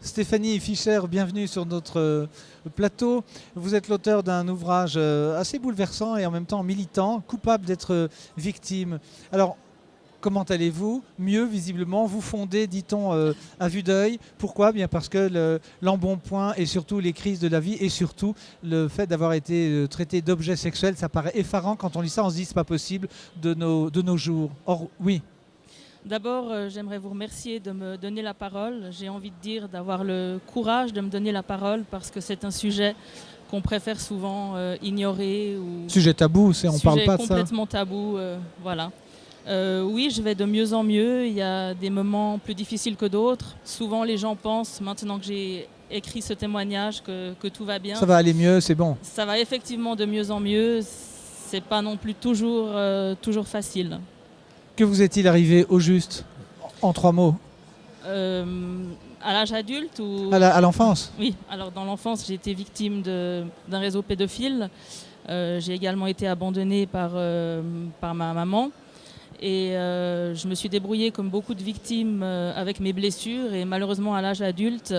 Stéphanie Fischer, bienvenue sur notre plateau. Vous êtes l'auteur d'un ouvrage assez bouleversant et en même temps militant, coupable d'être victime. Alors, comment allez-vous? Mieux, visiblement. Vous fondez, dit-on, à vue d'œil. Pourquoi? Bien parce que l'embonpoint et surtout les crises de la vie et surtout le fait d'avoir été traité d'objet sexuel, ça paraît effarant. Quand on lit ça, on se dit c'est pas possible de nos jours. Or, oui. D'abord, j'aimerais vous remercier de me donner la parole. J'ai envie de dire d'avoir le courage de me donner la parole parce que c'est un sujet qu'on préfère souvent ignorer. Sujet tabou, on parle pas de ça. Sujet complètement tabou, voilà. Oui, je vais de mieux en mieux. Il y a des moments plus difficiles que d'autres. Souvent, les gens pensent, maintenant que j'ai écrit ce témoignage, que tout va bien. Ça va aller mieux, c'est bon. Ça va effectivement de mieux en mieux. C'est pas non plus toujours facile. Que vous est-il arrivé au juste, en 3 mots? À l'âge adulte ou... À l'enfance? Oui, alors dans l'enfance, j'ai été victime d'un réseau pédophile. J'ai également été abandonnée par ma maman. Et je me suis débrouillée comme beaucoup de victimes avec mes blessures. Et malheureusement, à l'âge adulte,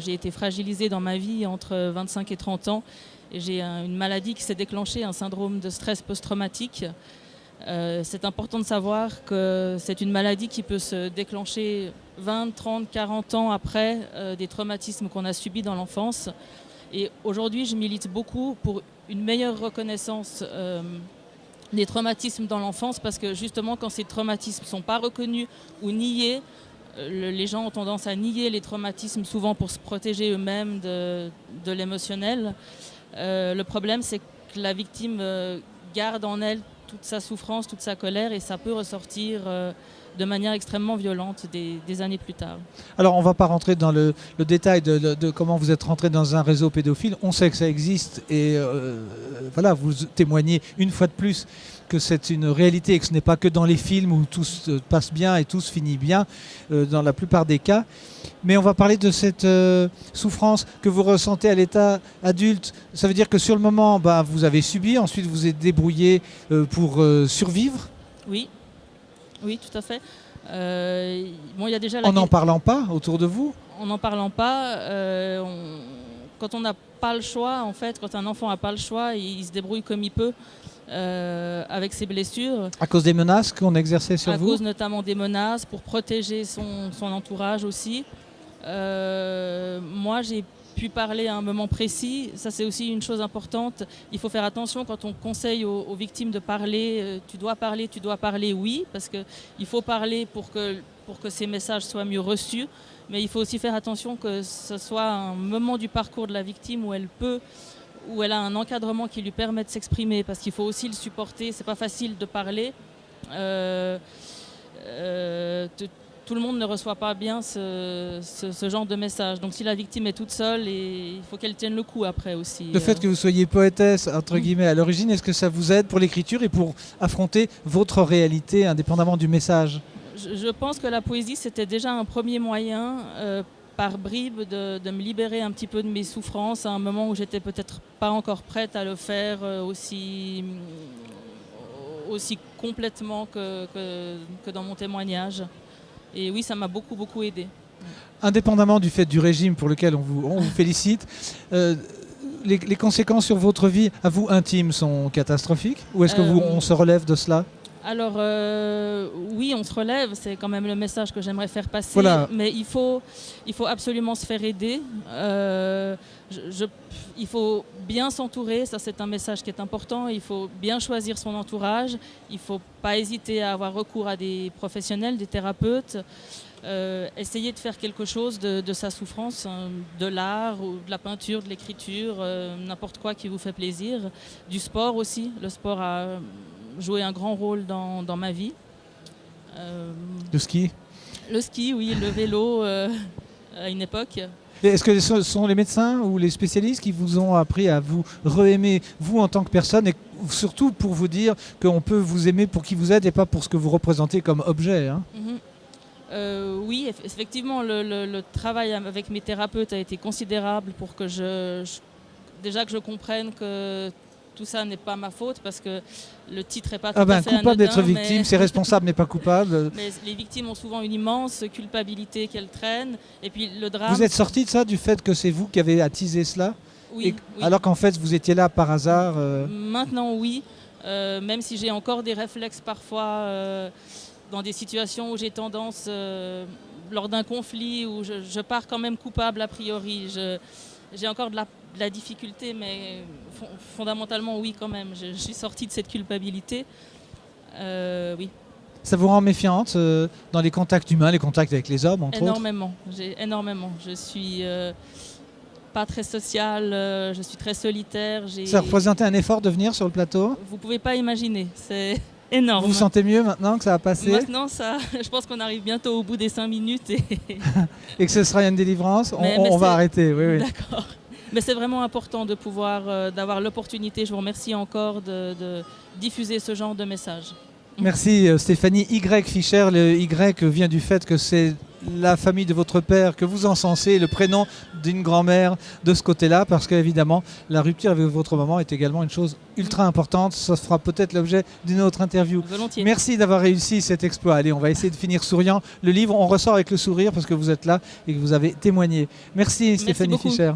j'ai été fragilisée dans ma vie entre 25 et 30 ans. Et j'ai une maladie qui s'est déclenchée, un syndrome de stress post-traumatique. C'est important de savoir que c'est une maladie qui peut se déclencher 20, 30, 40 ans après des traumatismes qu'on a subis dans l'enfance. Et aujourd'hui, je milite beaucoup pour une meilleure reconnaissance des traumatismes dans l'enfance parce que justement, quand ces traumatismes ne sont pas reconnus ou niés, les gens ont tendance à nier les traumatismes souvent pour se protéger eux-mêmes de l'émotionnel. Le problème, c'est que la victime garde en elle toute sa souffrance, toute sa colère, et ça peut ressortir de manière extrêmement violente des années plus tard. Alors, on ne va pas rentrer dans le détail de comment vous êtes rentré dans un réseau pédophile. On sait que ça existe et voilà, vous témoignez une fois de plus que c'est une réalité et que ce n'est pas que dans les films où tout se passe bien et tout se finit bien, dans la plupart des cas. Mais on va parler de cette souffrance que vous ressentez à l'état adulte. Ça veut dire que sur le moment, vous avez subi, ensuite vous êtes débrouillé pour survivre. Oui, oui, tout à fait. Bon, y a déjà en n'en parlant pas autour de vous? En n'en parlant pas, quand on n'a pas le choix, en fait, quand un enfant n'a pas le choix, il se débrouille comme il peut avec ses blessures. À cause des menaces qu'on exerçait sur vous? À cause notamment des menaces, pour protéger son entourage aussi. Moi, j'ai pu parler à un moment précis. Ça, c'est aussi une chose importante. Il faut faire attention quand on conseille aux victimes de parler. Tu dois parler, oui, parce qu'il faut parler pour que ces messages soient mieux reçus. Mais il faut aussi faire attention que ce soit un moment du parcours de la victime où elle a un encadrement qui lui permet de s'exprimer, parce qu'il faut aussi le supporter. C'est pas facile de parler. Tout le monde ne reçoit pas bien ce genre de message. Donc si la victime est toute seule, il faut qu'elle tienne le coup après aussi. Le fait que vous soyez poétesse, entre guillemets, à l'origine, est-ce que ça vous aide pour l'écriture et pour affronter votre réalité indépendamment du message? Je pense que la poésie, c'était déjà un premier moyen, par bribes, de me libérer un petit peu de mes souffrances à un moment où j'étais peut-être pas encore prête à le faire aussi complètement que dans mon témoignage. Et oui, ça m'a beaucoup, beaucoup aidé. Indépendamment du fait du régime pour lequel on vous félicite, les conséquences sur votre vie, à vous, intime, sont catastrophiques? Ou est-ce qu'on se relève de cela? Alors, oui, on se relève, c'est quand même le message que j'aimerais faire passer. Voilà. Mais il faut absolument se faire aider. Il faut bien s'entourer, ça c'est un message qui est important. Il faut bien choisir son entourage. Il ne faut pas hésiter à avoir recours à des professionnels, des thérapeutes. Essayer de faire quelque chose de sa souffrance, hein, de l'art ou de la peinture, de l'écriture, n'importe quoi qui vous fait plaisir. Du sport aussi. Le sport a joué un grand rôle dans ma vie. Le ski? Le ski, oui, le vélo à une époque. Est-ce que ce sont les médecins ou les spécialistes qui vous ont appris à vous re-aimer, vous en tant que personne, et surtout pour vous dire qu'on peut vous aimer pour qui vous êtes et pas pour ce que vous représentez comme objet, hein? Oui, effectivement, le travail avec mes thérapeutes a été considérable pour que déjà que je comprenne que tout ça n'est pas ma faute parce que le titre n'est pas tout à fait coupable anodin, d'être victime, c'est responsable mais pas coupable. mais les victimes ont souvent une immense culpabilité qu'elles traînent. Et puis le drame... Vous êtes sorti de ça, du fait que c'est vous qui avez attisé cela? Oui, oui. Alors qu'en fait, vous étiez là par hasard Maintenant, oui. Même si j'ai encore des réflexes parfois dans des situations où j'ai tendance, lors d'un conflit, où je pars quand même coupable a priori. J'ai encore de la difficulté, mais fondamentalement, oui, quand même. Je suis sortie de cette culpabilité. Oui. Ça vous rend méfiante dans les contacts humains, les contacts avec les hommes, entre autres? Énormément. Je suis pas très sociale, je suis très solitaire. Ça représentait un effort de venir sur le plateau? Vous pouvez pas imaginer, c'est énorme. Vous vous sentez mieux maintenant que ça a passé? Maintenant, je pense qu'on arrive bientôt au bout des 5 minutes. Et que ce sera une délivrance? On va arrêter, oui. D'accord. Mais c'est vraiment important de pouvoir, d'avoir l'opportunité, je vous remercie encore, de diffuser ce genre de message. Merci Stéphanie Y. Fischer. Le Y vient du fait que c'est la famille de votre père que vous encensez, le prénom d'une grand-mère de ce côté-là, parce qu'évidemment, la rupture avec votre maman est également une chose ultra importante. Ça fera peut-être l'objet d'une autre interview. Volontiers. Merci d'avoir réussi cet exploit. Allez, on va essayer de finir souriant. Le livre, on ressort avec le sourire parce que vous êtes là et que vous avez témoigné. Merci Stéphanie Fischer.